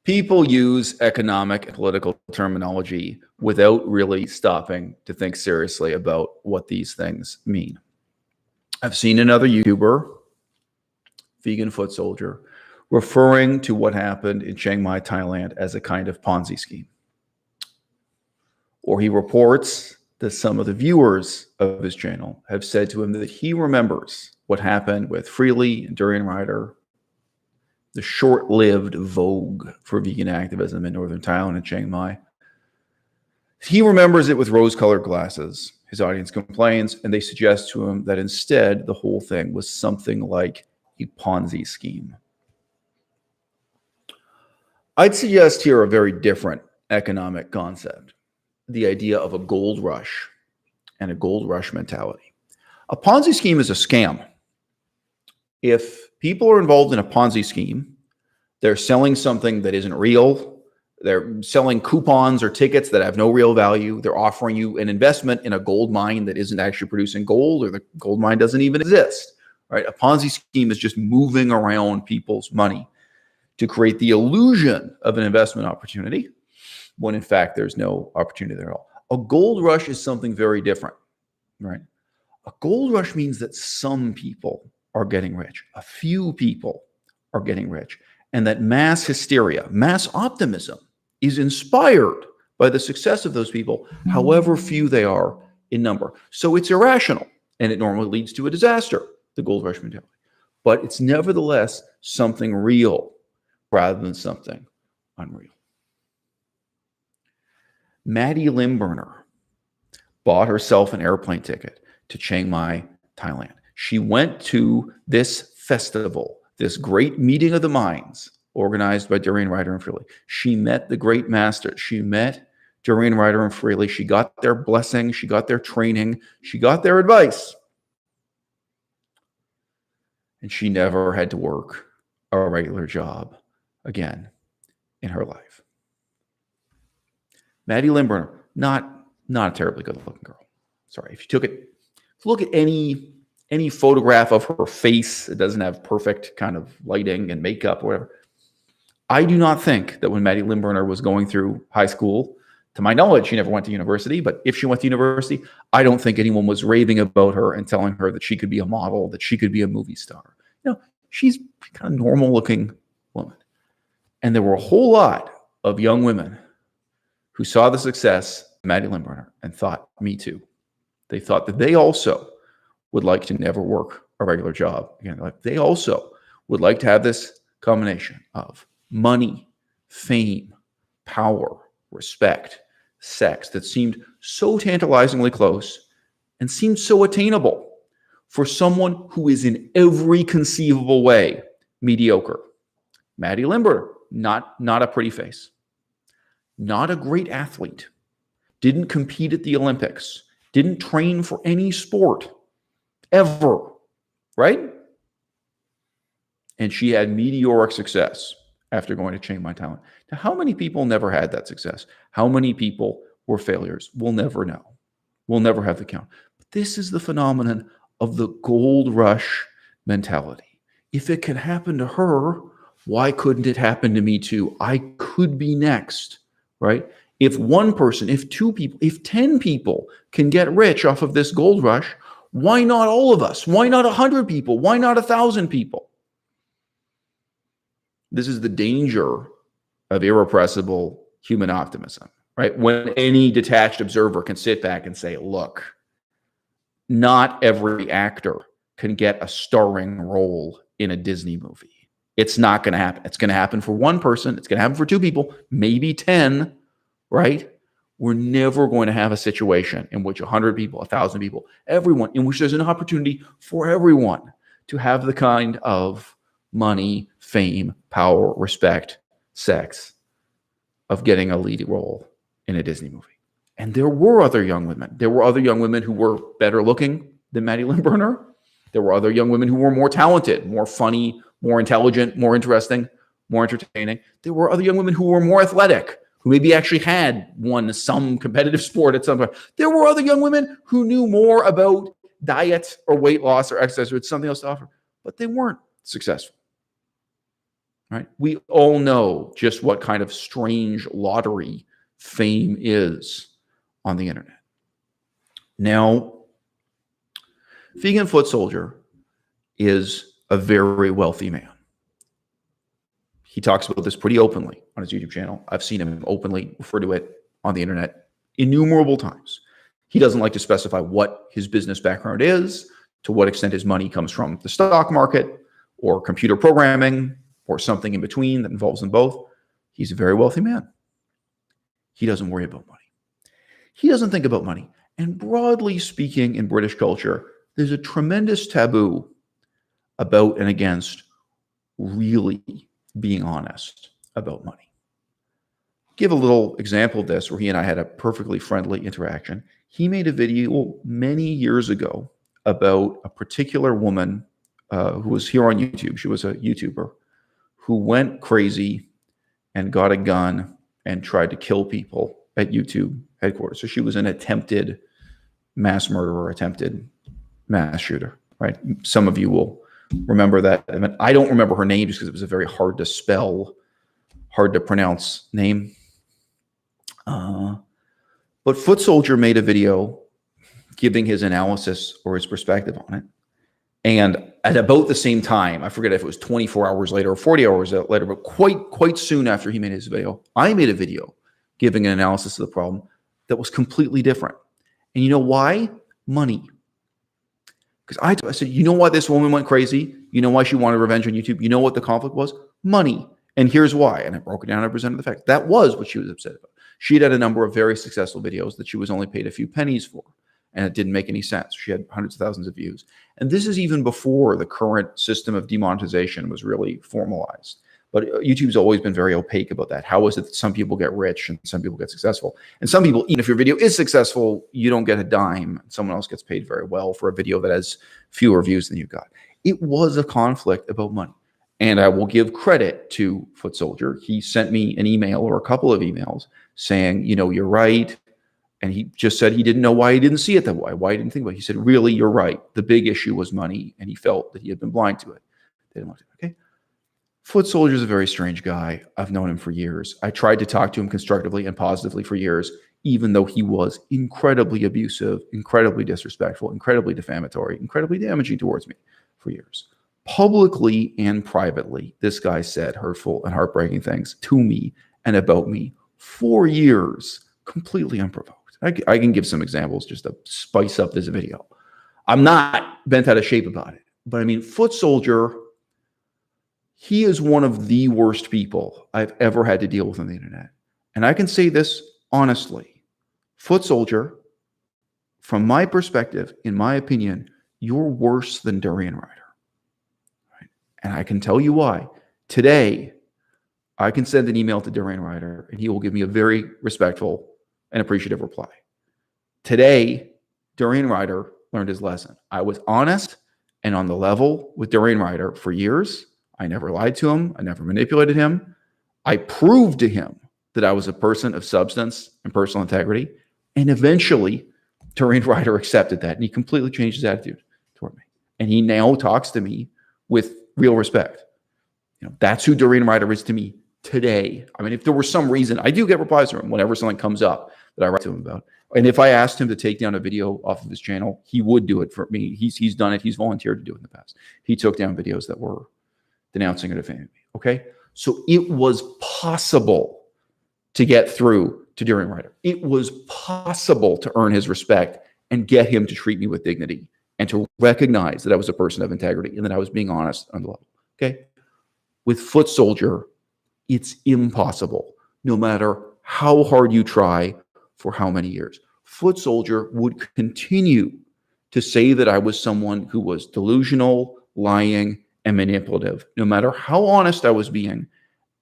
People use economic and political terminology without really stopping to think seriously about what these things mean. I've seen another YouTuber, vegan foot soldier, referring to what happened in Chiang Mai, Thailand as a kind of Ponzi scheme. Or he reports that some of the viewers of his channel have said to him that he remembers what happened with Freelee and Durianrider, the short-lived vogue for vegan activism in Northern Thailand and Chiang Mai. He remembers it with rose-colored glasses. His audience complains, and they suggest to him that instead the whole thing was something like a Ponzi scheme. I'd suggest here a very different economic concept, the idea of a gold rush and a gold rush mentality. A Ponzi scheme is a scam. If people are involved in a Ponzi scheme, they're selling something that isn't real. They're selling coupons or tickets that have no real value. They're offering you an investment in a gold mine that isn't actually producing gold, or the gold mine doesn't even exist, right? A Ponzi scheme is just moving around people's money to create the illusion of an investment opportunity when in fact there's no opportunity there at all. A gold rush is something very different, right? A gold rush means that some people are getting rich. A few people are getting rich. And that mass hysteria, mass optimism is inspired by the success of those people, however few they are in number. So it's irrational, and it normally leads to a disaster, the gold rush mentality. But it's nevertheless something real rather than something unreal. Maddie Limburner bought herself an airplane ticket to Chiang Mai, Thailand. She went to this festival, this great meeting of the minds organized by Durianrider and Freelee. She met the great masters. She met Durianrider and Freelee. She got their blessing. She got their training. She got their advice. And she never had to work a regular job again in her life. Maddie Limburner, not a terribly good-looking girl. Sorry, if you look at any photograph of her face, it doesn't have perfect kind of lighting and makeup or whatever. I do not think that when Maddie Limburner was going through high school, to my knowledge, she never went to university, but if she went to university, I don't think anyone was raving about her and telling her that she could be a model, that she could be a movie star. You know, she's kind of normal-looking woman. And there were a whole lot of young women who saw the success of Maddie Limburner and thought, me too. They thought that they also would like to never work a regular job again. They also would like to have this combination of money, fame, power, respect, sex that seemed so tantalizingly close and seemed so attainable for someone who is in every conceivable way mediocre. Maddie Limburner, not a pretty face, not a great athlete, didn't compete at the Olympics, didn't train for any sport ever, right? And she had meteoric success after going to Chiang Mai, Thailand. Now, how many people never had that success? How many people were failures? We'll never know. We'll never have the count. But this is the phenomenon of the gold rush mentality. If it can happen to her, why couldn't it happen to me too? I could be next, right? If one person, if two people, if 10 people can get rich off of this gold rush, why not all of us? Why not 100 people? Why not 1,000 people? This is the danger of irrepressible human optimism, right? When any detached observer can sit back and say, look, not every actor can get a starring role in a Disney movie. It's not going to happen. It's going to happen for one person. It's going to happen for two people, maybe 10, right? We're never going to have a situation in which 100 people, 1,000 people, everyone, in which there's an opportunity for everyone to have the kind of money, fame, power, respect, sex of getting a lead role in a Disney movie. And there were other young women. There were other young women who were better looking than Maddie Limburner. There were other young women who were more talented, more funny, more intelligent, more interesting, more entertaining. There were other young women who were more athletic, who maybe actually had won some competitive sport at some point. There were other young women who knew more about diet or weight loss or exercise or something else to offer, but they weren't successful. right? We all know just what kind of strange lottery fame is on the internet. Now, Vegan Foot Soldier is a very wealthy man. He talks about this pretty openly on his YouTube channel. I've seen him openly refer to it on the internet innumerable times. He doesn't like to specify what his business background is, to what extent his money comes from the stock market or computer programming or something in between that involves them both. He's a very wealthy man. He doesn't worry about money. He doesn't think about money. And broadly speaking, in British culture, there's a tremendous taboo about and against really being honest about money. Give a little example of this where he and I had a perfectly friendly interaction. He made a video many years ago about a particular woman who was here on YouTube. She was a YouTuber who went crazy and got a gun and tried to kill people at YouTube headquarters. So she was an attempted mass murderer, attempted mass shooter, right? Some of you will remember that. I mean, I don't remember her name just because it was a very hard to spell, hard to pronounce name. But Foot Soldier made a video giving his analysis or his perspective on it. And at about the same time, I forget if it was 24 hours later or 40 hours later, but quite soon after he made his video, I made a video giving an analysis of the problem that was completely different. And you know why? Money. Because I said, you know why this woman went crazy? You know why she wanted revenge on YouTube? You know what the conflict was? Money. And here's why. And I broke it down and I presented the facts. That was what she was upset about. She had a number of very successful videos that she was only paid a few pennies for. And it didn't make any sense. She had hundreds of thousands of views. And this is even before the current system of demonetization was really formalized. But YouTube's always been very opaque about that. How is it that some people get rich and some people get successful? And some people, even if your video is successful, you don't get a dime. Someone else gets paid very well for a video that has fewer views than you got. It was a conflict about money. And I will give credit to Foot Soldier. He sent me an email or a couple of emails saying, you know, you're right. And he just said he didn't know why he didn't see it that way, why he didn't think about it. He said, really, you're right. The big issue was money. And he felt that he had been blind to it. They didn't want to, okay? Foot Soldier is a very strange guy. I've known him for years. I tried to talk to him constructively and positively for years, even though he was incredibly abusive, incredibly disrespectful, incredibly defamatory, incredibly damaging towards me for years. Publicly and privately, this guy said hurtful and heartbreaking things to me and about me for years, completely unprovoked. I can give some examples just to spice up this video. I'm not bent out of shape about it, but I mean, Foot Soldier, he is one of the worst people I've ever had to deal with on the internet. And I can say this honestly. Foot Soldier, from my perspective, in my opinion, you're worse than Durianrider. Right? And I can tell you why. Today, I can send an email to Durianrider and he will give me a very respectful and appreciative reply. Today, Durianrider learned his lesson. I was honest and on the level with Durianrider for years. I never lied to him. I never manipulated him. I proved to him that I was a person of substance and personal integrity. And eventually, Durianrider accepted that and he completely changed his attitude toward me. And he now talks to me with real respect. You know, that's who Durianrider is to me today. I mean, if there was some reason, I do get replies from him whenever something comes up that I write to him about. And if I asked him to take down a video off of his channel, he would do it for me. He's done it. He's volunteered to do it in the past. He took down videos that were denouncing or defaming me. Okay? So it was possible to get through to Durianrider. It was possible to earn his respect and get him to treat me with dignity and to recognize that I was a person of integrity and that I was being honest on the level. Okay? With Foot Soldier, it's impossible, no matter how hard you try for how many years. Foot Soldier would continue to say that I was someone who was delusional, lying, and manipulative, no matter how honest I was being,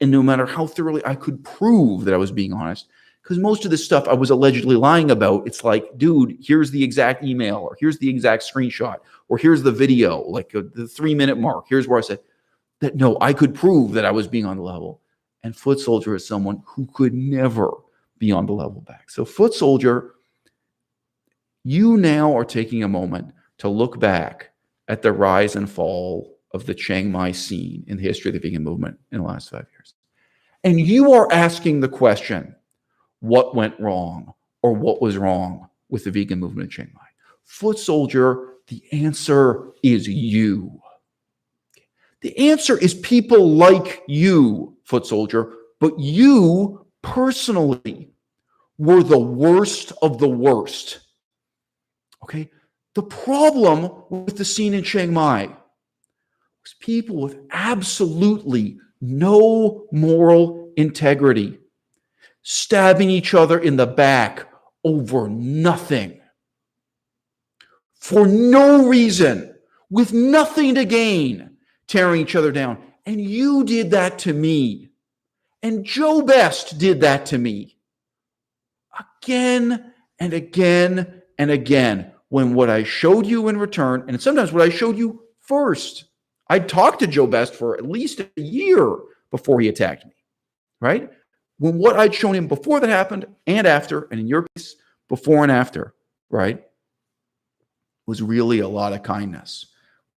and no matter how thoroughly I could prove that I was being honest. Because most of the stuff I was allegedly lying about, it's like, dude, here's the exact email, or here's the exact screenshot, or here's the video, like the 3-minute mark. Here's where I said that, no, I could prove that I was being on the level. And Foot Soldier is someone who could never be on the level back. So Foot Soldier, you now are taking a moment to look back at the rise and fall of the Chiang Mai scene in the history of the vegan movement in the last 5 years. And you are asking the question, what went wrong or what was wrong with the vegan movement in Chiang Mai? Foot soldier, the answer is you. The answer is people like you, foot soldier, but you personally were the worst of the worst. Okay? The problem with the scene in Chiang Mai was people with absolutely no moral integrity stabbing each other in the back over nothing. For no reason, with nothing to gain, tearing each other down. And you did that to me. And Joe Best did that to me. Again and again and again. When what I showed you in return, and sometimes what I showed you first, I'd talked to Joe Best for at least a year before he attacked me, right? When what I'd shown him before that happened and after, and in your case, before and after, right, was really a lot of kindness,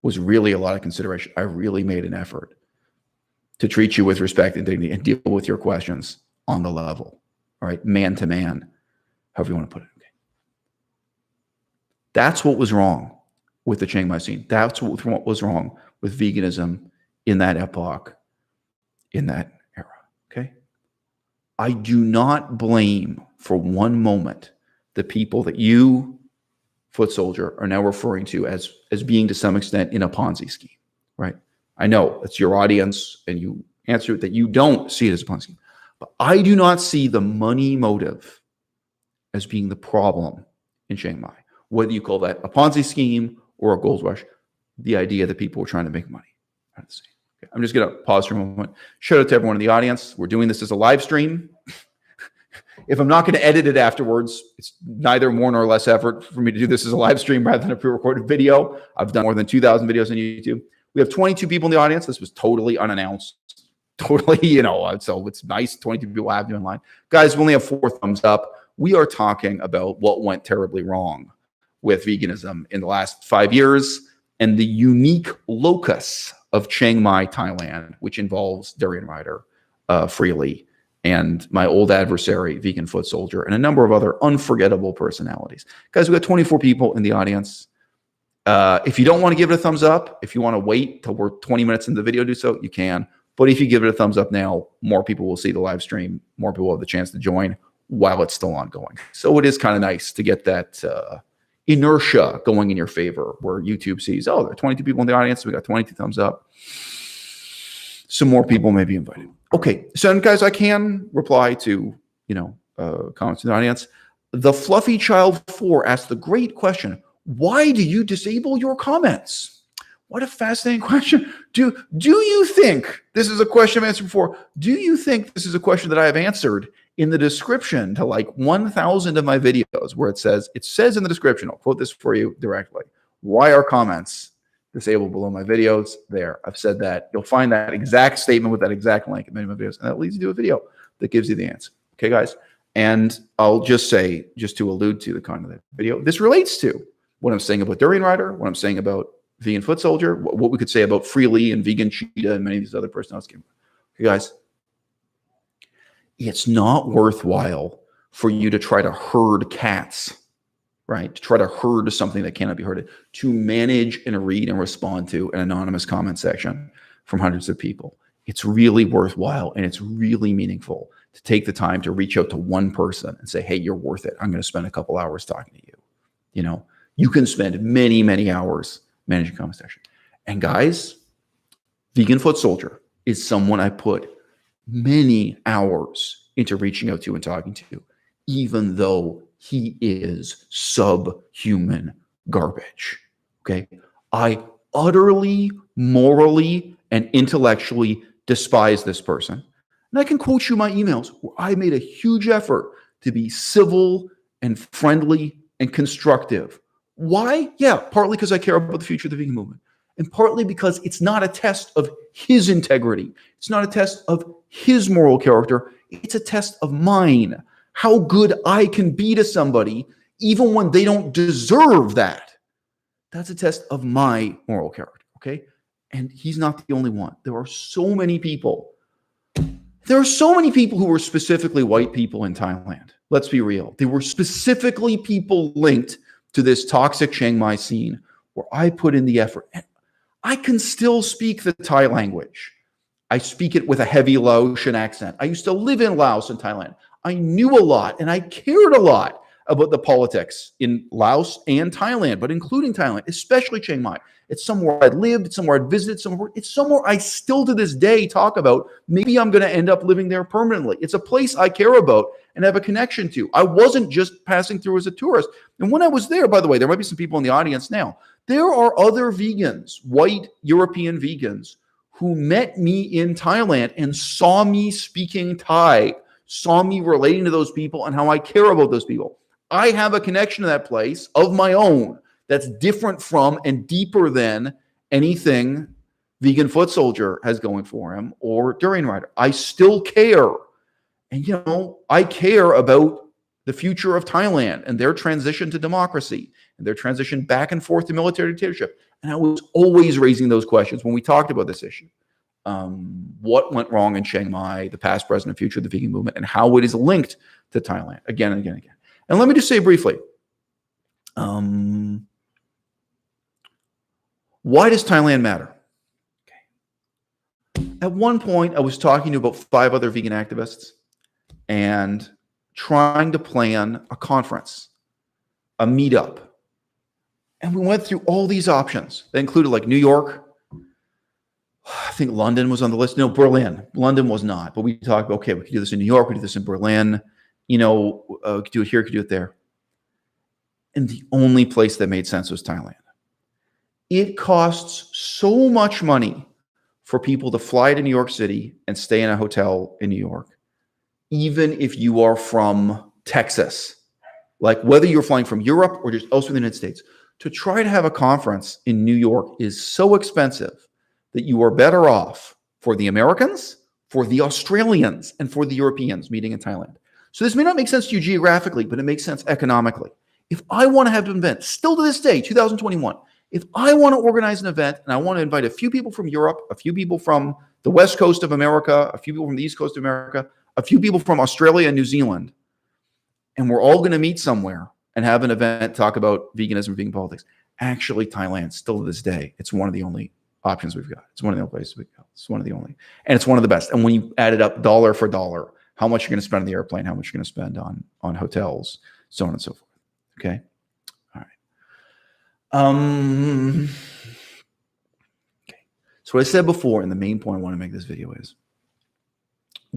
was really a lot of consideration. I really made an effort to treat you with respect and dignity and deal with your questions on the level, all right, man to man, however you want to put it. Okay. That's what was wrong with the Chiang Mai scene. That's what was wrong with veganism in that epoch, in that era, okay? I do not blame for one moment the people that you, foot soldier, are now referring to as being to some extent in a Ponzi scheme, right? I know it's your audience and you answer that you don't see it as a Ponzi scheme, but I do not see the money motive as being the problem in Chiang Mai. Whether you call that a Ponzi scheme or a gold rush, the idea that people were trying to make money. Okay, I'm just going to pause for a moment. Shout out to everyone in the audience. We're doing this as a live stream. If I'm not going to edit it afterwards, it's neither more nor less effort for me to do this as a live stream rather than a pre-recorded video. I've done more than 2,000 videos on YouTube. We have 22 people in the audience. This was totally unannounced. Totally, so it's nice. 22 people have you online. Guys, we only have 4 thumbs up. We are talking about what went terribly wrong with veganism in the last 5 years and the unique locus of Chiang Mai, Thailand, which involves Durianrider, Freelee, and my old adversary, Vegan Foot Soldier, and a number of other unforgettable personalities. Guys, we got 24 people in the audience. If you don't want to give it a thumbs up, if you want to wait till we're 20 minutes into the video, do so, you can. But if you give it a thumbs up now, more people will see the live stream. More people will have the chance to join while it's still ongoing. So it is kind of nice to get that inertia going in your favor where YouTube sees, oh, there are 22 people in the audience. We got 22 thumbs up. Some more people may be invited. Okay, so guys, I can reply to, comments in the audience. The Fluffy Child 4 asked the great question, why do you disable your comments? What a fascinating question. Do you think, this is a question I've answered before, do you think this is a question that I have answered in the description to like 1,000 of my videos where it says in the description, I'll quote this for you directly, why are comments disabled below my videos? There, I've said that. You'll find that exact statement with that exact link in many of my videos, and that leads you to a video that gives you the answer. Okay, guys? And I'll just say, just to allude to the content of that video, this relates to what I'm saying about Durianrider, what I'm saying about Vegan Foot Soldier, what we could say about Freelee and Vegan Cheetah and many of these other personalities. Okay, guys? It's not worthwhile for you to try to herd cats, right? To try to herd something that cannot be herded, to manage and read and respond to an anonymous comment section from hundreds of people. It's really worthwhile and it's really meaningful to take the time to reach out to one person and say, hey, you're worth it. I'm going to spend a couple hours talking to you. You can spend many, many hours managing comment section. And guys, Vegan Foot Soldier is someone I put many hours into reaching out to and talking to, even though he is subhuman garbage. Okay. I utterly, morally, and intellectually despise this person. And I can quote you my emails where I made a huge effort to be civil and friendly and constructive. Why? Yeah, partly because I care about the future of the vegan movement, and partly because it's not a test of his integrity. It's not a test of his moral character. It's a test of mine. How good I can be to somebody, even when they don't deserve that. That's a test of my moral character, okay? And he's not the only one. There are so many people. There are so many people who were specifically white people in Thailand. Let's be real. They were specifically people linked to this toxic Chiang Mai scene where I put in the effort. And I can still speak the Thai language. I speak it with a heavy Laotian accent. I used to live in Laos and Thailand. I knew a lot and I cared a lot about the politics in Laos and Thailand, but including Thailand, especially Chiang Mai. It's somewhere I'd lived, it's somewhere I'd visited, it's somewhere I still to this day talk about. Maybe I'm going to end up living there permanently. It's a place I care about and have a connection to. I wasn't just passing through as a tourist. And when I was there, by the way, there might be some people in the audience now. There are other vegans, white European vegans, who met me in Thailand and saw me speaking Thai, saw me relating to those people and how I care about those people. I have a connection to that place of my own that's different from and deeper than anything Vegan Foot Soldier has going for him or Durianrider. I still care. And, you know, I care about the future of Thailand and their transition to democracy and their transition back and forth to military dictatorship. And I was always raising those questions when we talked about this issue. What went wrong in Chiang Mai, the past, present, and future of the vegan movement, and how it is linked to Thailand again and again and again. And let me just say briefly, why does Thailand matter? Okay. At one point, I was talking to about 5 other vegan activists and trying to plan a conference, a meetup. And we went through all these options. They included like New York. I think London was on the list. No, Berlin. London was not. But we talked about, okay, we could do this in New York. We could do this in Berlin. You know, we could do it here, we could do it there. And the only place that made sense was Thailand. It costs so much money for people to fly to New York City and stay in a hotel in New York, even if you are from Texas. Like whether you're flying from Europe or just elsewhere in the United States, to try to have a conference in New York is so expensive that you are better off for the Americans, for the Australians, and for the Europeans meeting in Thailand. So this may not make sense to you geographically, but it makes sense economically. If I want to have an event, still to this day, 2021, if I want to organize an event and I want to invite a few people from Europe, a few people from the West Coast of America, a few people from the East Coast of America, a few people from Australia and New Zealand, and we're all going to meet somewhere and have an event, talk about veganism, vegan politics. Actually, Thailand, still to this day, it's one of the only options we've got. It's one of the only places we've got. It's one of the only. And it's one of the best. And when you add it up dollar for dollar, how much you're going to spend on the airplane, how much you're going to spend on hotels, so on and so forth. Okay? All right. Okay. So what I said before, and the main point I want to make this video is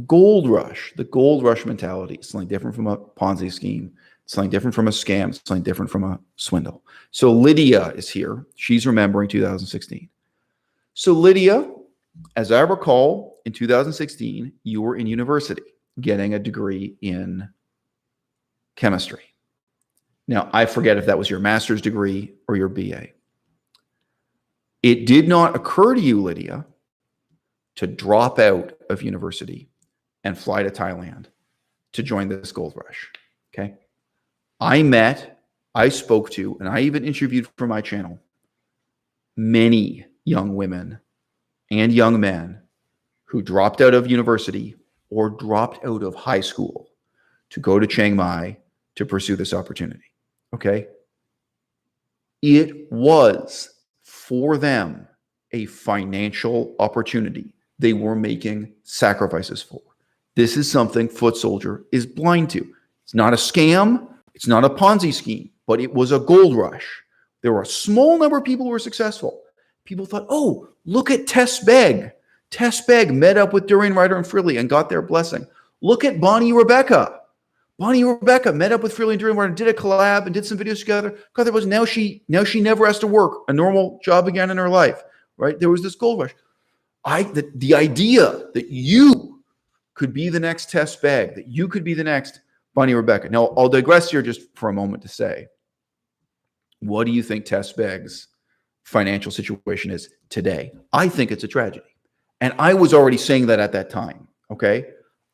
gold rush, the gold rush mentality is something different from a Ponzi scheme. It's something different from a scam. It's something different from a swindle. So Lydia is here. She's remembering 2016. So Lydia, as I recall, in 2016, you were in university getting a degree in chemistry. Now, I forget if that was your master's degree or your BA. It did not occur to you, Lydia, to drop out of university and fly to Thailand to join this gold rush, okay? I spoke to, and I even interviewed for my channel, many young women and young men who dropped out of university or dropped out of high school to go to Chiang Mai to pursue this opportunity, okay? It was, for them, a financial opportunity they were making sacrifices for. This is something Foot Soldier is blind to. It's not a scam. It's not a Ponzi scheme, but it was a gold rush. There were a small number of people who were successful. People thought, oh, look at Tess Begg. Tess Begg met up with Durianrider and Freelee and got their blessing. Look at Bonnie Rebecca. Bonnie Rebecca met up with Freelee and Durianrider and did a collab and did some videos together. God, there was now she never has to work a normal job again in her life, right? There was this gold rush. The idea that you could be the next Tess Begg, that you could be the next Bonnie Rebecca. Now, I'll digress here just for a moment to say, what do you think Tess Begg's financial situation is today? I think it's a tragedy. And I was already saying that at that time, okay?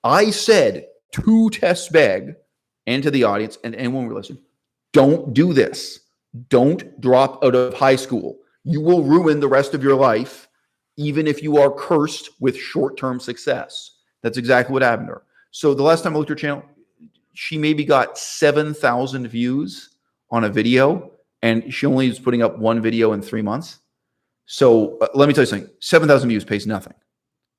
I said to Tess Begg and to the audience and anyone who listened, don't do this. Don't drop out of high school. You will ruin the rest of your life even if you are cursed with short-term success. That's exactly what happened to her. So the last time I looked at her channel, she maybe got 7,000 views on a video, and she only is putting up one video in 3 months. So let me tell you something, 7,000 views pays nothing.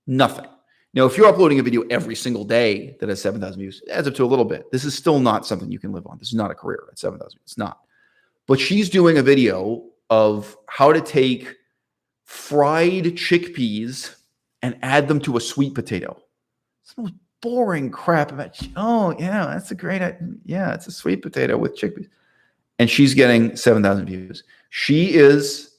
Nothing. Now, if you're uploading a video every single day that has 7,000 views, it adds up to a little bit. This is still not something you can live on. This is not a career at 7,000 views. It's not. But she's doing a video of how to take fried chickpeas and add them to a sweet potato. It's the most boring crap about, oh, yeah, that's a great idea. Yeah, it's a sweet potato with chickpeas. And she's getting 7,000 views. She is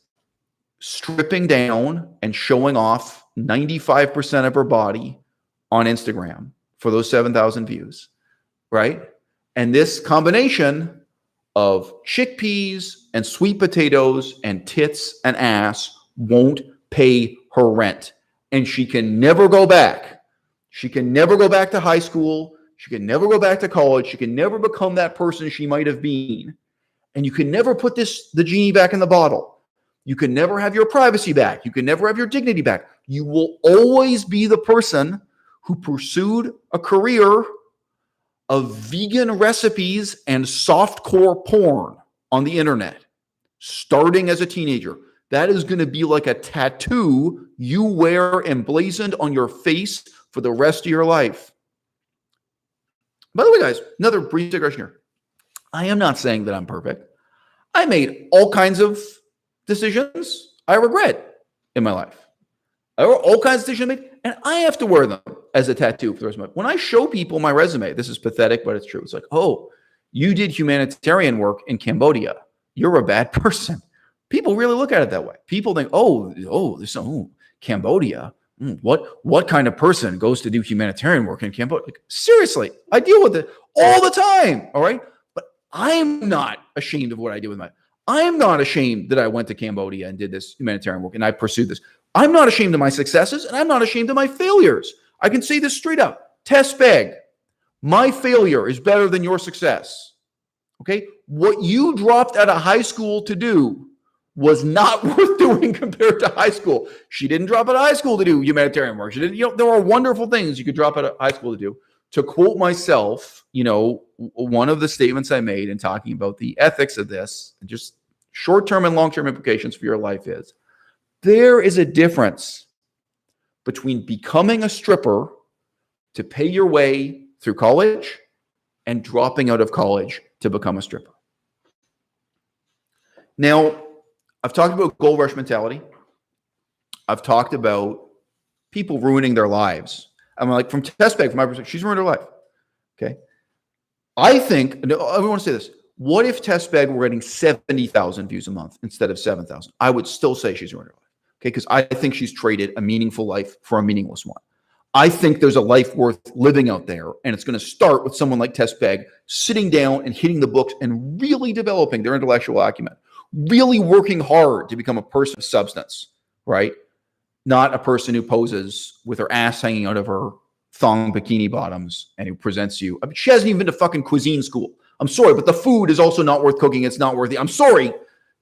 stripping down and showing off 95% of her body on Instagram for those 7,000 views, right? And this combination of chickpeas and sweet potatoes and tits and ass won't pay her rent. And she can never go back. She can never go back to high school. She can never go back to college. She can never become that person she might have been. And you can never put the genie back in the bottle. You can never have your privacy back. You can never have your dignity back. You will always be the person who pursued a career of vegan recipes and softcore porn on the internet, starting as a teenager. That is going to be like a tattoo you wear emblazoned on your face for the rest of your life. By the way, guys, another brief digression here. I am not saying that I'm perfect. I made all kinds of decisions I regret in my life. There were all kinds of decisions I made, and I have to wear them as a tattoo for the rest of my life. When I show people my resume, this is pathetic, but it's true. It's like, oh, you did humanitarian work in Cambodia. You're a bad person. People really look at it that way. People think, Cambodia. What kind of person goes to do humanitarian work in Cambodia? Like, seriously, I deal with it all the time. All right. But I'm not ashamed of what I do with my, I'm not ashamed that I went to Cambodia and did this humanitarian work and I pursued this. I'm not ashamed of my successes and I'm not ashamed of my failures. I can say this straight up. Test bag. My failure is better than your success. Okay. What you dropped out of high school to do was not worth doing compared to high school. She didn't drop out of high school to do humanitarian work. She didn't, there are wonderful things you could drop out of high school to do. To quote myself, one of the statements I made in talking about the ethics of this, and just short-term and long-term implications for your life is, there is a difference between becoming a stripper to pay your way through college and dropping out of college to become a stripper. Now, I've talked about gold rush mentality. I've talked about people ruining their lives. I'm like, from test bag, from my perspective, she's ruined her life. Okay. I want to say this. What if test bag were getting 70,000 views a month instead of 7,000? I would still say she's ruined her life. Okay. Because I think she's traded a meaningful life for a meaningless one. I think there's a life worth living out there. And it's going to start with someone like Test Bag sitting down and hitting the books and really developing their intellectual acumen. Really working hard to become a person of substance, right? Not a person who poses with her ass hanging out of her thong bikini bottoms and who presents you. I mean, she hasn't even been to fucking cuisine school. I'm sorry, but the food is also not worth cooking. It's not worth it. I'm sorry.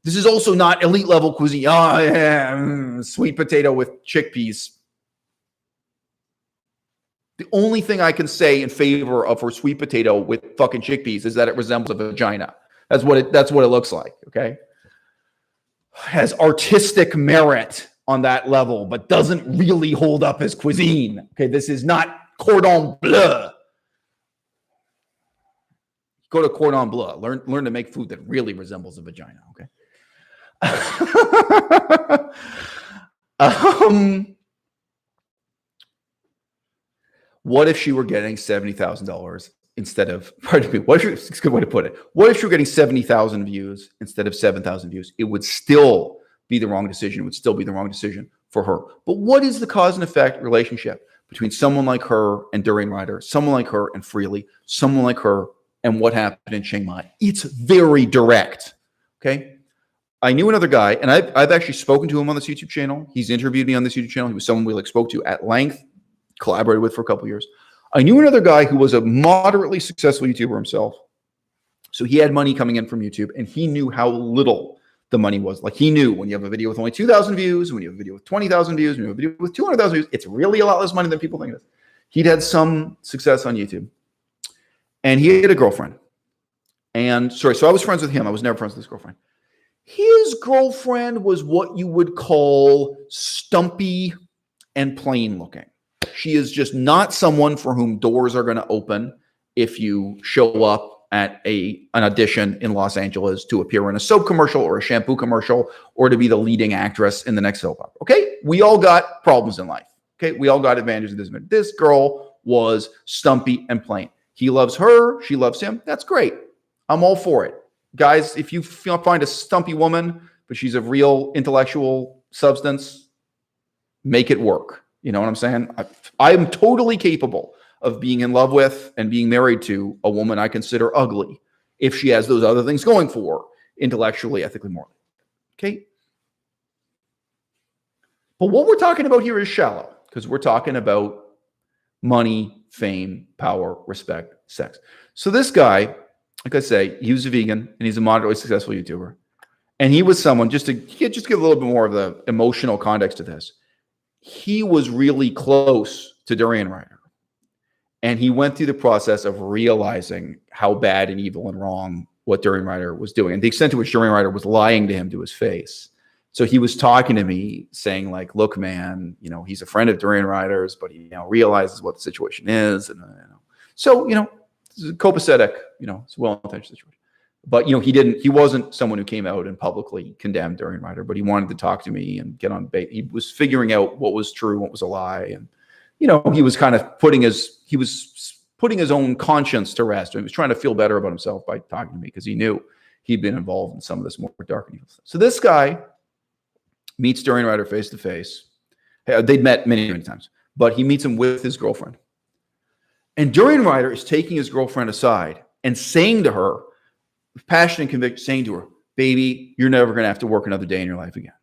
This is also not elite level cuisine. Oh, yeah, sweet potato with chickpeas. The only thing I can say in favor of her sweet potato with fucking chickpeas is that it resembles a vagina. That's what it looks like, okay? Has artistic merit on that level, but doesn't really hold up as cuisine. Okay, this is not cordon bleu. Go to cordon bleu. Learn to make food that really resembles a vagina. Okay. What if she were getting $70,000 instead of? Pardon me. It's a good way to put it. What if she were getting 70,000 views instead of 7,000 views? It would still be the wrong decision. It would still be the wrong decision for her. But what is the cause and effect relationship between someone like her and Durianrider, someone like her and Freelee, someone like her and what happened in Chiang Mai? It's very direct. Okay. I knew another guy, and I've actually spoken to him on this YouTube channel. He's interviewed me on this YouTube channel. He was someone we spoke to at length, collaborated with for a couple of years. I knew another guy who was a moderately successful YouTuber himself. So he had money coming in from YouTube, and he knew how little the money was. Like he knew when you have a video with only 2,000 views, when you have a video with 20,000 views, when you have a video with 200,000 views, it's really a lot less money than people think it is. He'd had some success on YouTube. And he had a girlfriend. And so I was friends with him. I was never friends with his girlfriend. His girlfriend was what you would call stumpy and plain looking. She is just not someone for whom doors are going to open if you show up at an audition in Los Angeles to appear in a soap commercial or a shampoo commercial or to be the leading actress in the next soap opera. Okay? We all got problems in life. Okay? We all got advantages of this. This girl was stumpy and plain. He loves her. She loves him. That's great. I'm all for it. Guys, if you find a stumpy woman, but she's of real intellectual substance, make it work. You know what I'm saying? I am totally capable of being in love with and being married to a woman I consider ugly if she has those other things going for her, intellectually, ethically, morally. Okay? But what we're talking about here is shallow, because we're talking about money, fame, power, respect, sex. So this guy, like I say, he was a vegan and he's a moderately successful YouTuber. And he was someone, just to give a little bit more of the emotional context to this, he was really close to Durianrider. And he went through the process of realizing how bad and evil and wrong what Durianrider was doing, and the extent to which Durianrider was lying to him to his face. So he was talking to me saying like, look, man, you know, he's a friend of Durianrider's, but he now realizes what the situation is. And so, you know, this is a copacetic, you know, it's a well-intentioned situation. But, you know, he wasn't someone who came out and publicly condemned Durianrider, but he wanted to talk to me and get on bait. He was figuring out what was true, what was a lie. And, you know, he was kind of putting his own conscience to rest. He was trying to feel better about himself by talking to me because he knew he'd been involved in some of this more dark and evil stuff. So this guy meets Durianrider face to face. They'd met many, many times, but he meets him with his girlfriend. And Durianrider is taking his girlfriend aside and saying to her, with passion and conviction, saying to her, baby, you're never going to have to work another day in your life again.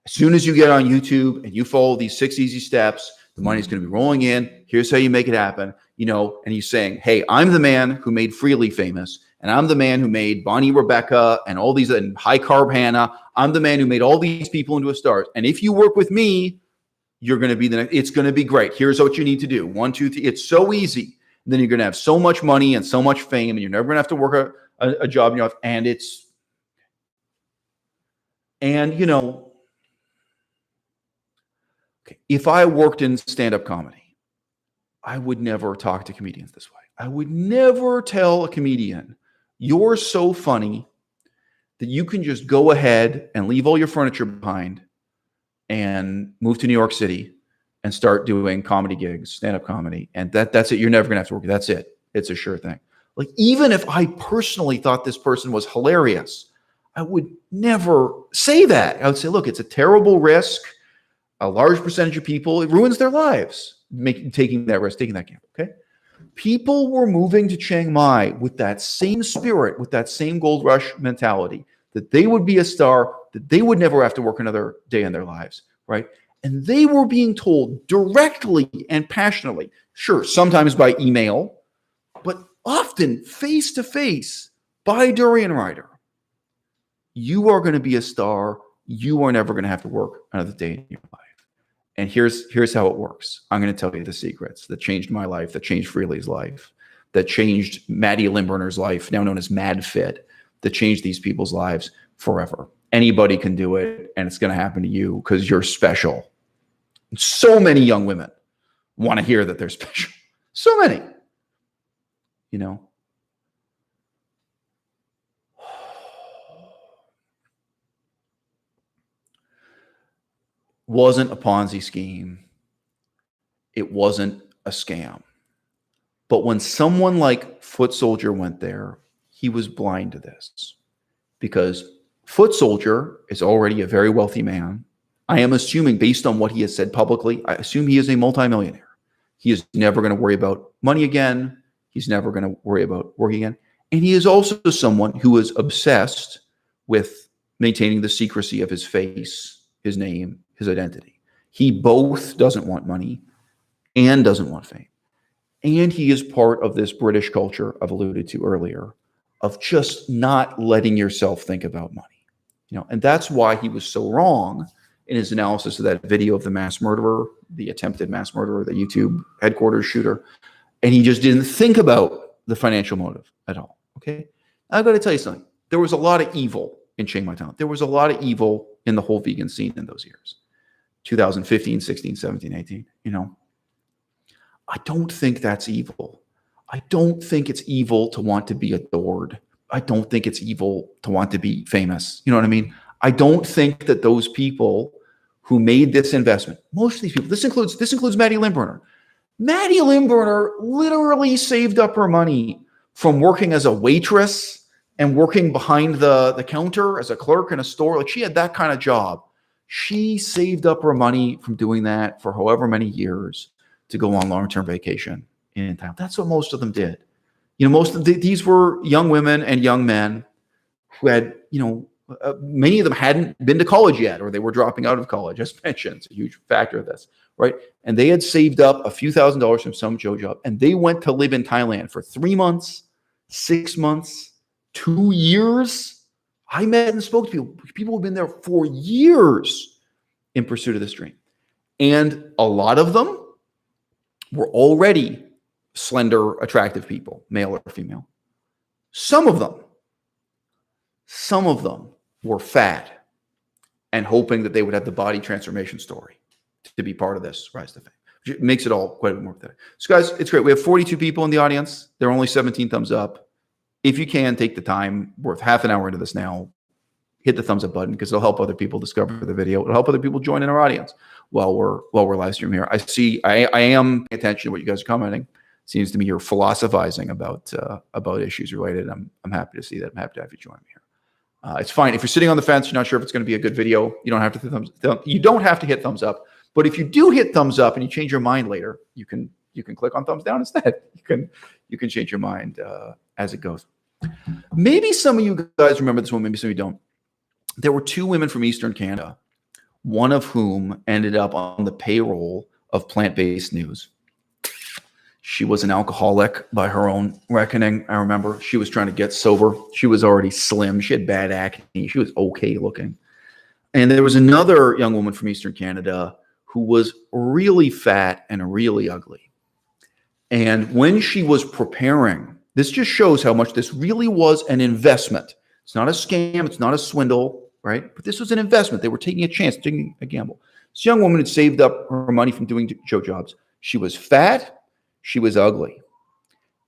As soon as you get on YouTube and you follow these 6 easy steps, the money's going to be rolling in. Here's how you make it happen. You know, and he's saying, hey, I'm the man who made Freelee famous. And I'm the man who made Bonnie Rebecca and all these, and High Carb Hannah. I'm the man who made all these people into a star. And if you work with me, you're going to be the next. It's going to be great. Here's what you need to do. 1, 2, 3. It's so easy. And then you're going to have so much money and so much fame, and you're never going to have to work a job in your life. And you know, okay, if I worked in stand-up comedy, I would never talk to comedians this way. I would never tell a comedian, you're so funny that you can just go ahead and leave all your furniture behind and move to New York City and start doing comedy gigs, stand-up comedy. And that's it. You're never going to have to work. That's it. It's a sure thing. Like, even if I personally thought this person was hilarious, I would never say that. I would say, look, it's a terrible risk. A large percentage of people, it ruins their lives taking that risk, taking that gamble. Okay. People were moving to Chiang Mai with that same spirit, with that same gold rush mentality, that they would be a star, that they would never have to work another day in their lives, right? And they were being told directly and passionately, sure, sometimes by email, but often face to face by Durianrider, you are going to be a star. You are never going to have to work another day in your life. And here's how it works. I'm going to tell you the secrets that changed my life, that changed Freelee's life, that changed Maddie Limburner's life, now known as MadFit, that changed these people's lives forever. Anybody can do it, and it's going to happen to you because you're special. So many young women want to hear that they're special. So many. You know? Wasn't a Ponzi scheme. It wasn't a scam. But when someone like Foot Soldier went there, he was blind to this. Because Foot Soldier is already a very wealthy man. I am assuming, based on what he has said publicly, I assume he is a multimillionaire. He is never going to worry about money again. He's never going to worry about work again. And he is also someone who is obsessed with maintaining the secrecy of his face, his name, his identity. He both doesn't want money and doesn't want fame. And he is part of this British culture I've alluded to earlier of just not letting yourself think about money. And that's why he was so wrong in his analysis of that video of the mass murderer, the attempted mass murderer, the YouTube headquarters shooter. And he just didn't think about the financial motive at all. Okay. I've got to tell you something. There was a lot of evil in Chiang Mai Thailand. There was a lot of evil in the whole vegan scene in those years. 2015, 16, 17, 18, I don't think that's evil. I don't think it's evil to want to be adored. I don't think it's evil to want to be famous. You know what I mean? I don't think that those people who made this investment, most of these people, this includes Maddie Limburner. Maddie Limburner literally saved up her money from working as a waitress and working behind the counter as a clerk in a store. Like, she had that kind of job. She saved up her money from doing that for however many years to go on long-term vacation in Thailand. That's what most of them did. Most of these were young women and young men who had, many of them hadn't been to college yet, or they were dropping out of college. As mentioned, it's a huge factor of this, right? And they had saved up a few $1,000s from some Joe job, and they went to live in Thailand for 3 months, 6 months, 2 years. I met and spoke to people. People have been there for years in pursuit of this dream. And a lot of them were already slender, attractive people, male or female. Some of them were fat and hoping that they would have the body transformation story to be part of this rise to fame. Which makes it all quite a bit more pathetic. So guys, it's great. We have 42 people in the audience. There are only 17 thumbs up. If you can, take the time, worth half an hour into this now, hit the thumbs up button, because it'll help other people discover the video. It'll help other people join in our audience while we're live streaming here. I am paying attention to what you guys are commenting. Seems to me you're philosophizing about issues related. I'm happy to see that. I'm happy to have you join me here. It's fine if you're sitting on the fence. You're not sure if it's going to be a good video. You don't have to hit thumbs up. But if you do hit thumbs up and you change your mind later, you can click on thumbs down instead. You can change your mind as it goes. Maybe some of you guys remember this one. Maybe some of you don't. There were 2 women from Eastern Canada, one of whom ended up on the payroll of Plant-Based News. She was an alcoholic by her own reckoning. I remember she was trying to get sober. She was already slim. She had bad acne. She was okay looking. And there was another young woman from Eastern Canada who was really fat and really ugly. And when she was preparing, this just shows how much this really was an investment. It's not a scam. It's not a swindle, right? But this was an investment. They were taking a chance, taking a gamble. This young woman had saved up her money from doing Joe jobs. She was fat. She was ugly.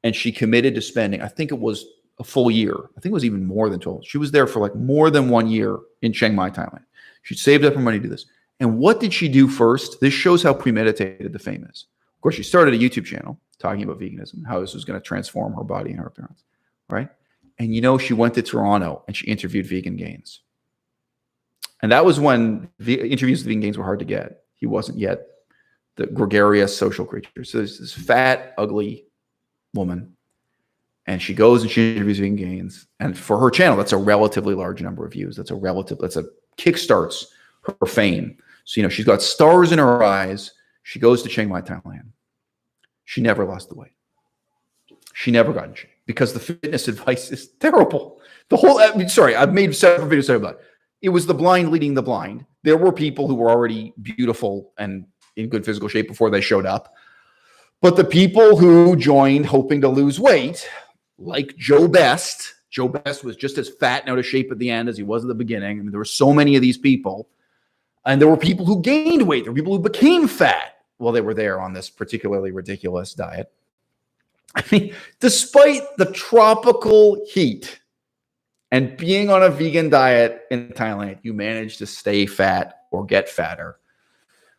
And she committed to spending, I think it was a full year. I think it was even more than 12. She was there for like more than 1 year in Chiang Mai, Thailand. She saved up her money to do this. And what did she do first? This shows how premeditated the fame is. Of course, she started a YouTube channel talking about veganism, how this was going to transform her body and her appearance, right? And she went to Toronto and she interviewed Vegan Gains. And that was when interviews with Vegan Gains were hard to get. He wasn't yet the gregarious social creature. So there's this fat, ugly woman, and she goes and she interviews Vegan Gains. And for her channel, that's a relatively large number of views. That's a kickstarts her fame. So, she's got stars in her eyes. She goes to Chiang Mai, Thailand. She never lost the weight. She never got in shape because the fitness advice is terrible. I've made several videos about it. It was the blind leading the blind. There were people who were already beautiful and in good physical shape before they showed up. But the people who joined hoping to lose weight, like Joe Best was just as fat and out of shape at the end as he was at the beginning. I mean, there were so many of these people. And there were people who gained weight. There were people who became fat while they were there on this particularly ridiculous diet. I mean, despite the tropical heat and being on a vegan diet in Thailand, you managed to stay fat or get fatter.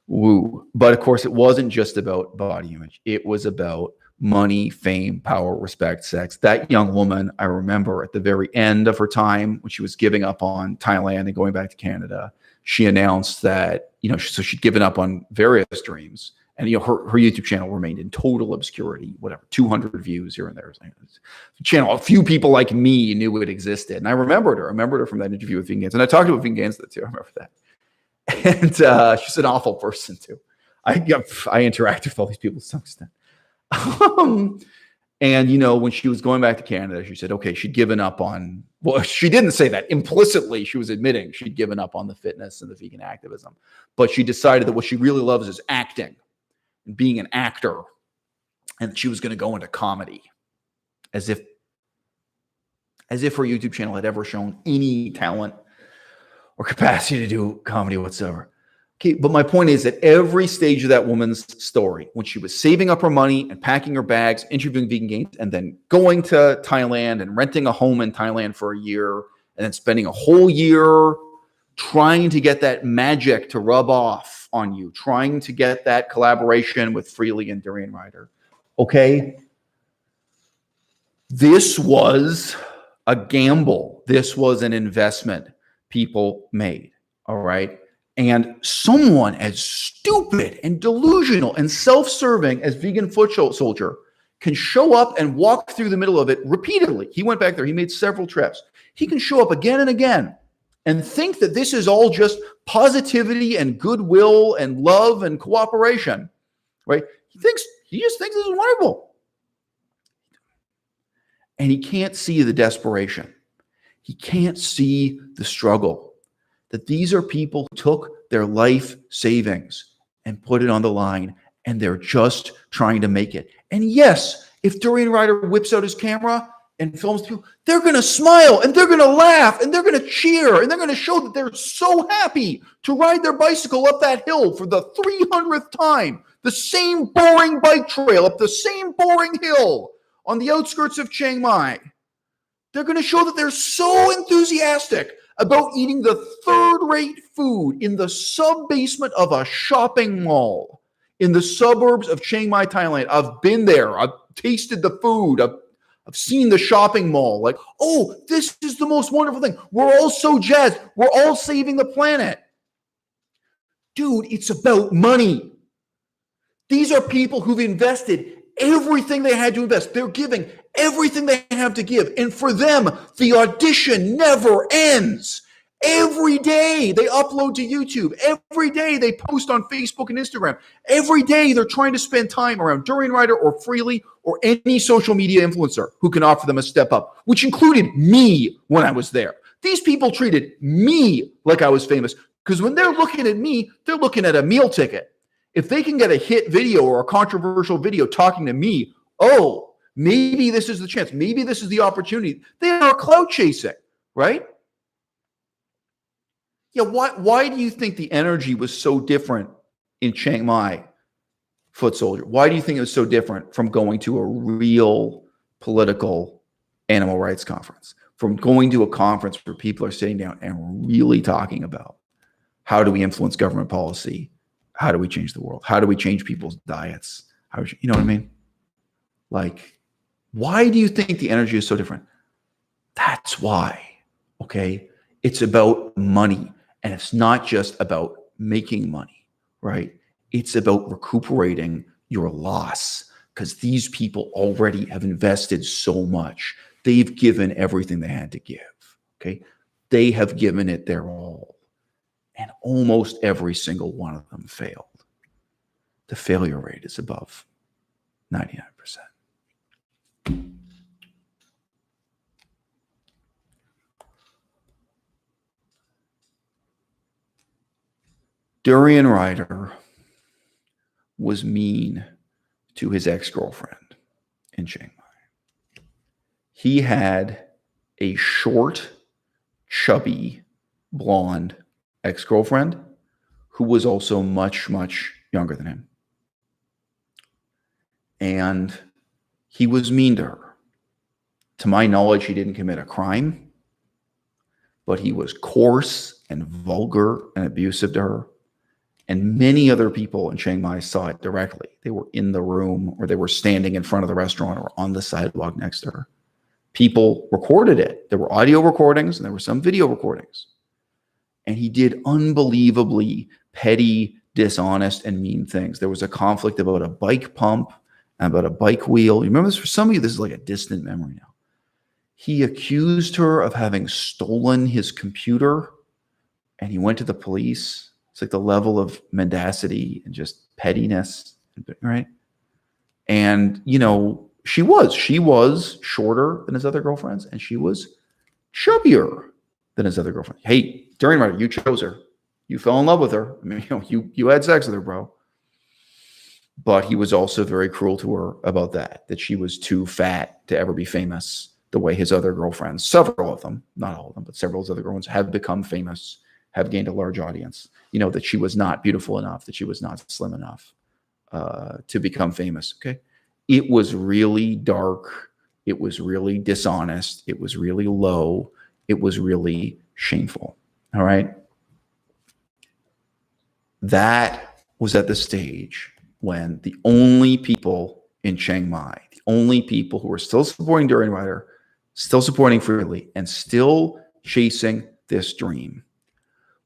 Woo. But of course, it wasn't just about body image. It was about money, fame, power, respect, sex. That young woman, I remember at the very end of her time when she was giving up on Thailand and going back to Canada, she announced that, so she'd given up on various dreams. And, her YouTube channel remained in total obscurity, 200 views here and there. Channel, a few people like me knew it existed. And I remembered her from that interview with Vegan Gains. And I talked about Vegan Gains too. I remember that. And she's an awful person too. I interact with all these people to some extent. And, you know, when she was going back to Canada, she said, okay, she'd given up on, well, she didn't say that. Implicitly, she was admitting she'd given up on the fitness and the vegan activism. But she decided that what she really loves is acting and being an actor. And she was going to go into comedy, as if her YouTube channel had ever shown any talent or capacity to do comedy whatsoever. Okay, but my point is that every stage of that woman's story, when she was saving up her money and packing her bags, interviewing vegan gains, and then going to Thailand and renting a home in Thailand for a year, and then spending a whole year trying to get that magic to rub off on you, trying to get that collaboration with Freelee and Durianrider. Okay? This was a gamble. This was an investment people made. All right? And someone as stupid and delusional and self-serving as Vegan Foot Soldier can show up and walk through the middle of it repeatedly. He went back there. He made several trips. He can show up again and again and think that this is all just positivity and goodwill and love and cooperation, right? He just thinks this is wonderful. And he can't see the desperation. He can't see the struggle. That these are people who took their life savings and put it on the line, and they're just trying to make it. And yes, if Durianrider whips out his camera and films people, they're going to smile and they're going to laugh and they're going to cheer and they're going to show that they're so happy to ride their bicycle up that hill for the 300th time, the same boring bike trail up the same boring hill on the outskirts of Chiang Mai. They're going to show that they're so enthusiastic about eating the third-rate food in the sub-basement of a shopping mall in the suburbs of Chiang Mai, Thailand. I've been there. I've tasted the food. I've seen the shopping mall. Like, oh, this is the most wonderful thing. We're all so jazzed. We're all saving the planet. Dude, it's about money. These are people who've invested everything they had to invest. They're giving everything they have to give. And for them, the audition never ends. Every day they upload to YouTube. Every day they post on Facebook and Instagram. Every day they're trying to spend time around Durianrider or Freelee or any social media influencer who can offer them a step up, which included me when I was there. These people treated me like I was famous because when they're looking at me, they're looking at a meal ticket. If they can get a hit video or a controversial video talking to me, oh, maybe this is the chance. Maybe this is the opportunity. They are clout chasing, right? Yeah, why do you think the energy was so different in Chiang Mai, Foot Soldier? Why do you think it was so different from going to a real political animal rights conference, from going to a conference where people are sitting down and really talking about how do we influence government policy? How do we change the world? How do we change people's diets? You know what I mean? Like, why do you think the energy is so different? That's why, okay? It's about money, and it's not just about making money, right? It's about recuperating your loss because these people already have invested so much. They've given everything they had to give, okay? They have given it their all. And almost every single one of them failed. The failure rate is above 99%. Durianrider was mean to his ex-girlfriend in Chiang Mai. He had a short, chubby, blonde ex-girlfriend who was also much, much younger than him. And he was mean to her. To my knowledge, he didn't commit a crime, but he was coarse and vulgar and abusive to her. And many other people in Chiang Mai saw it directly. They were in the room or they were standing in front of the restaurant or on the sidewalk next to her. People recorded it. There were audio recordings and there were some video recordings. And he did unbelievably petty, dishonest, and mean things. There was a conflict about a bike pump and about a bike wheel. You remember this? For some of you, this is like a distant memory now. He accused her of having stolen his computer, and he went to the police. It's like the level of mendacity and just pettiness, right? And, you know, She was shorter than his other girlfriends, and she was chubbier than his other girlfriend. Hey, Durianrider, you chose her. You fell in love with her. I mean, you had sex with her, bro. But he was also very cruel to her about that she was too fat to ever be famous the way his other girlfriends, several of them, not all of them, but several of his other girlfriends have become famous, have gained a large audience. That she was not beautiful enough, that she was not slim enough to become famous. Okay. It was really dark. It was really dishonest. It was really low. It was really shameful. All right. That was at the stage when the only people in Chiang Mai, the only people who were still supporting Durianrider, still supporting Freelee, and still chasing this dream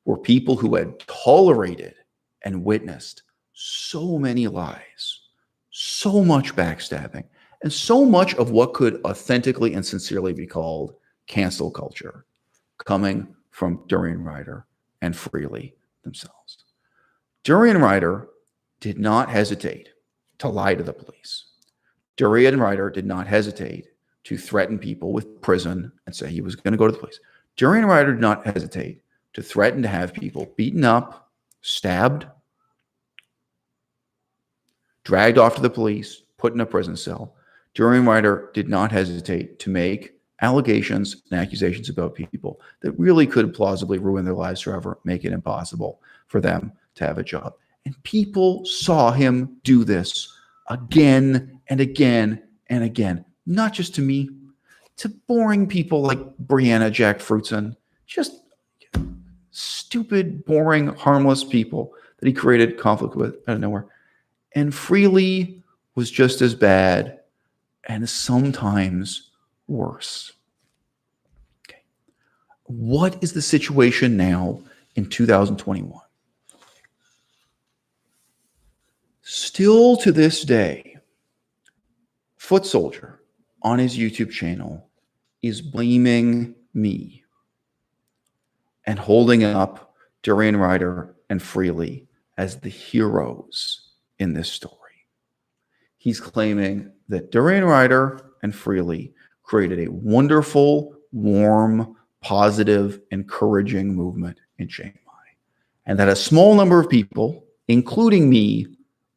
were people who had tolerated and witnessed so many lies, so much backstabbing, and so much of what could authentically and sincerely be called cancel culture coming from Durianrider and Freelee themselves. Durianrider did not hesitate to lie to the police. Durianrider did not hesitate to threaten people with prison and say he was going to go to the police. Durianrider did not hesitate to threaten to have people beaten up, stabbed, dragged off to the police, put in a prison cell. Durianrider did not hesitate to make allegations and accusations about people that really could plausibly ruin their lives forever, make it impossible for them to have a job. And people saw him do this again and again and again, not just to me, to boring people like Brianna Jack Fruitson, just stupid, boring, harmless people that he created conflict with out of nowhere. And Freelee was just as bad and sometimes worse. Okay. What is the situation now in 2021? Still to this day, Foot Soldier on his YouTube channel is blaming me and holding up Durianrider and Freelee as the heroes in this story. He's claiming that Durianrider and Freelee created a wonderful, warm, positive, encouraging movement in Chiang Mai, and that a small number of people, including me,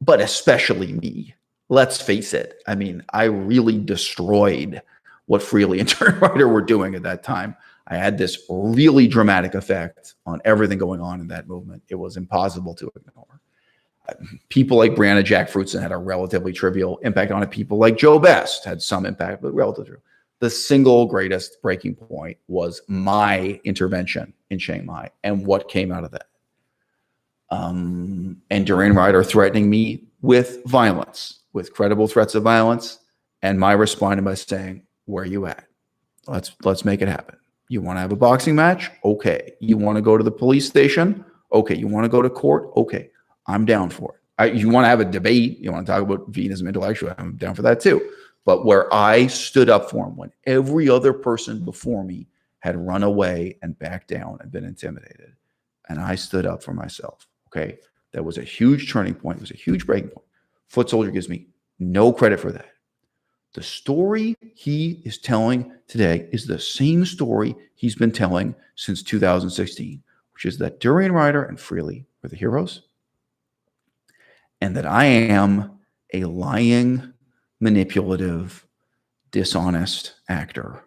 but especially me, let's face it, I mean, I really destroyed what Freelee and Durianrider were doing at that time. I had this really dramatic effect on everything going on in that movement. It was impossible to ignore. People like Brianna Jack Fruitson had a relatively trivial impact on it. People like Joe Best had some impact, but relatively trivial. The single greatest breaking point was my intervention in Chiang Mai and what came out of that. And Durianrider threatening me with violence, with credible threats of violence, and my responding by saying, "Where are you at? Let's make it happen. You want to have a boxing match? Okay. You want to go to the police station? Okay. You want to go to court? Okay. I'm down for it. You want to have a debate? You want to talk about veganism intellectually? I'm down for that too. But where I stood up for him when every other person before me had run away and backed down and been intimidated, and I stood up for myself. Okay. That was a huge turning point. It was a huge breaking point. Foot Soldier gives me no credit for that. The story he is telling today is the same story he's been telling since 2016, which is that Durianrider and Freelee were the heroes, and that I am a lying, manipulative, dishonest actor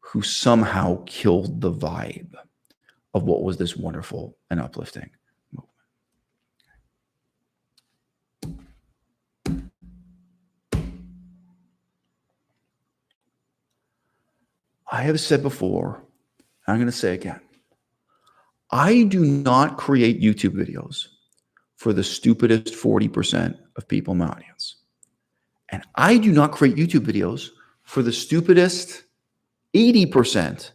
who somehow killed the vibe of what was this wonderful and uplifting movement. I have said before, I'm going to say again, I do not create YouTube videos for the stupidest 40% of people in my audience. And I do not create YouTube videos for the stupidest 80%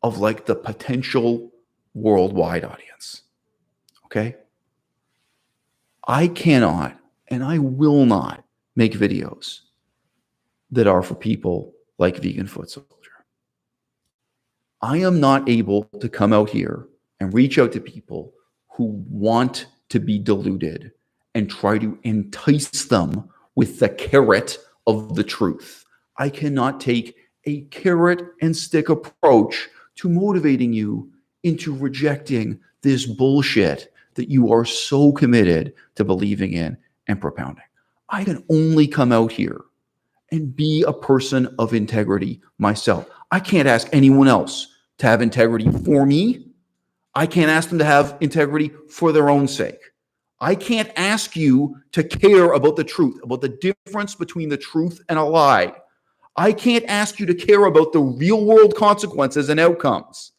of like the potential worldwide audience. Okay? I cannot and I will not make videos that are for people like Vegan Foot Soldier. I am not able to come out here and reach out to people who want to be deluded and try to entice them with the carrot of the truth. I cannot take a carrot and stick approach to motivating you into rejecting this bullshit that you are so committed to believing in and propounding. I can only come out here and be a person of integrity myself. I can't ask anyone else to have integrity for me. I can't ask them to have integrity for their own sake. I can't ask you to care about the truth, about the difference between the truth and a lie. I can't ask you to care about the real world consequences and outcomes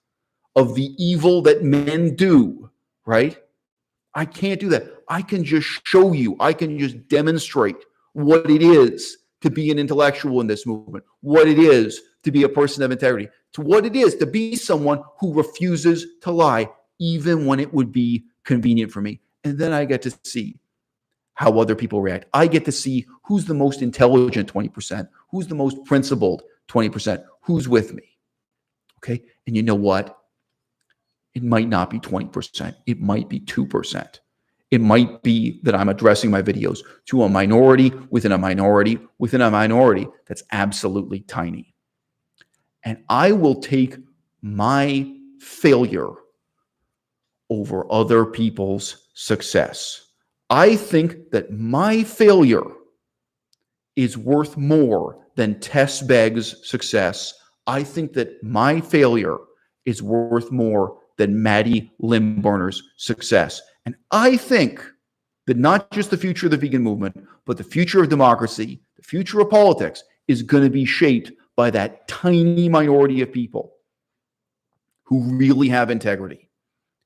of the evil that men do, right? I can't do that. I can just show you, I can just demonstrate what it is to be an intellectual in this movement, what it is to be a person of integrity, to what it is to be someone who refuses to lie, even when it would be convenient for me. And then I get to see how other people react. I get to see who's the most intelligent 20%, who's the most principled 20%, who's with me. Okay. And you know what? It might not be 20%. It might be 2%. It might be that I'm addressing my videos to a minority within a minority within a minority that's absolutely tiny. And I will take my failure over other people's success. I think that my failure is worth more than Tess Begg's success. I think that my failure is worth more than Maddie Limburner's success. And I think that not just the future of the vegan movement, but the future of democracy, the future of politics is going to be shaped by that tiny minority of people who really have integrity,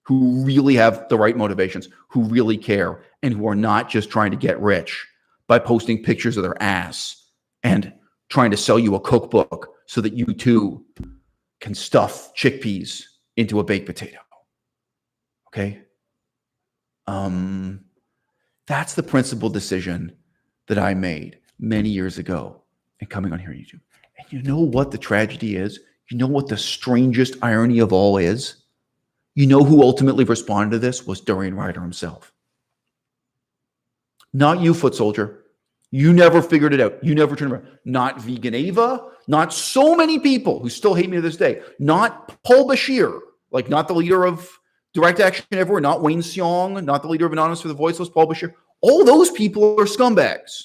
who really have the right motivations, who really care, and who are not just trying to get rich by posting pictures of their ass and trying to sell you a cookbook so that you too can stuff chickpeas into a baked potato. Okay? That's the principal decision that I made many years ago and coming on here on YouTube. And you know what the tragedy is? You know what the strangest irony of all is? You know who ultimately responded to this was Durianrider himself. Not you, foot soldier. You never figured it out. You never turned around. Not Vegan Ava. Not so many people who still hate me to this day. Not Paul Bashir, like not the leader of Direct Action Everywhere, not Wayne Seong, not the leader of Anonymous for the Voiceless, Paul Bashir. All those people are scumbags.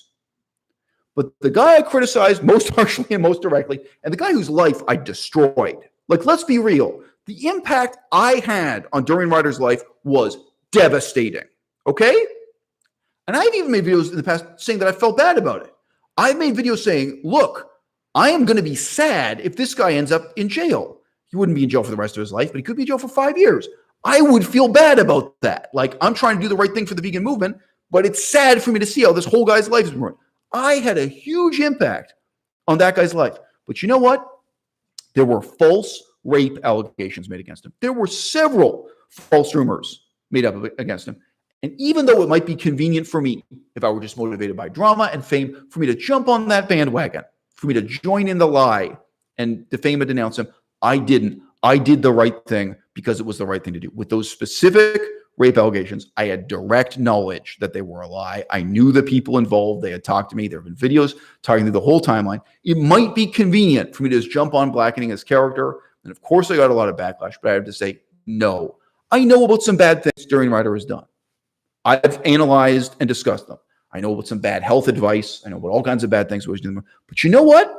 But the guy I criticized most harshly and most directly, and the guy whose life I destroyed, like, let's be real. The impact I had on Durianrider's life was devastating. Okay? And I've even made videos in the past saying that I felt bad about it. I've made videos saying, look, I am going to be sad if this guy ends up in jail. He wouldn't be in jail for the rest of his life, but he could be in jail for 5 years. I would feel bad about that. Like, I'm trying to do the right thing for the vegan movement, but it's sad for me to see how this whole guy's life is ruined. I had a huge impact on that guy's life. But you know what? There were false rape allegations made against him. There were several false rumors made up against him. And even though it might be convenient for me, if I were just motivated by drama and fame, for me to jump on that bandwagon, for me to join in the lie and defame and denounce him, I didn't. I did the right thing because it was the right thing to do. With those specific rape allegations, I had direct knowledge that they were a lie. I knew the people involved. They had talked to me. There have been videos talking through the whole timeline. It might be convenient for me to just jump on blackening his character. And of course, I got a lot of backlash, but I have to say, no. I know about some bad things Durianrider has done. I've analyzed and discussed them. I know about some bad health advice. I know about all kinds of bad things he was doing. But you know what?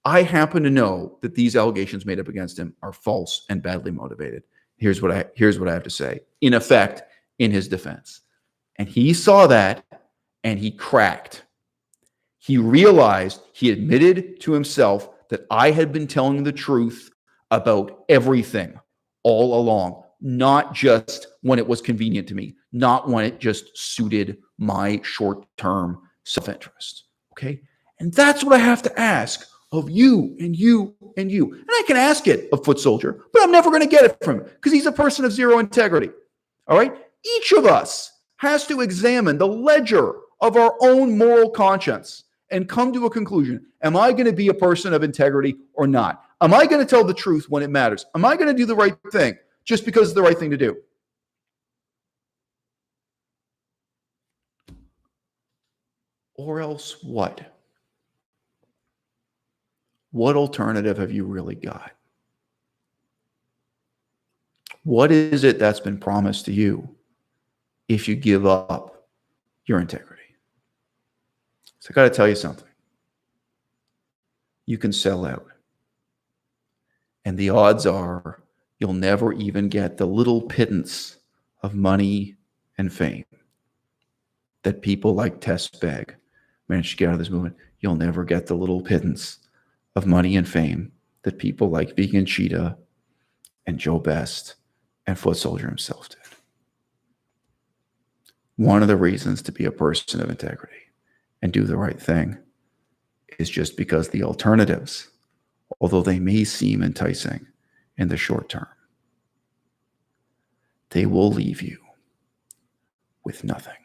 I happen to know that these allegations made up against him are false and badly motivated. Here's what I have to say, in effect, in his defense. And he saw that and he cracked. He realized, he admitted to himself that I had been telling the truth about everything all along, not just when it was convenient to me, not when it just suited my short-term self-interest. Okay? And that's what I have to ask of you and you and you. And I can ask it of Foot Soldier, but I'm never going to get it from him because he's a person of zero integrity. All right? Each of us has to examine the ledger of our own moral conscience and come to a conclusion. Am I going to be a person of integrity or not? Am I going to tell the truth when it matters? Am I going to do the right thing just because it's the right thing to do? Or else what? what alternative have you really got? What is it that's been promised to you if you give up your integrity? So I got to tell you something. You can sell out. And the odds are you'll never even get the little pittance of money and fame that people like Tess Begg managed to get out of this movement. You'll never get the little pittance of money and fame that people like Vegan Cheetah and Joe Best and Foot Soldier himself did. One of the reasons to be a person of integrity and do the right thing is just because the alternatives, although they may seem enticing in the short term, they will leave you with nothing.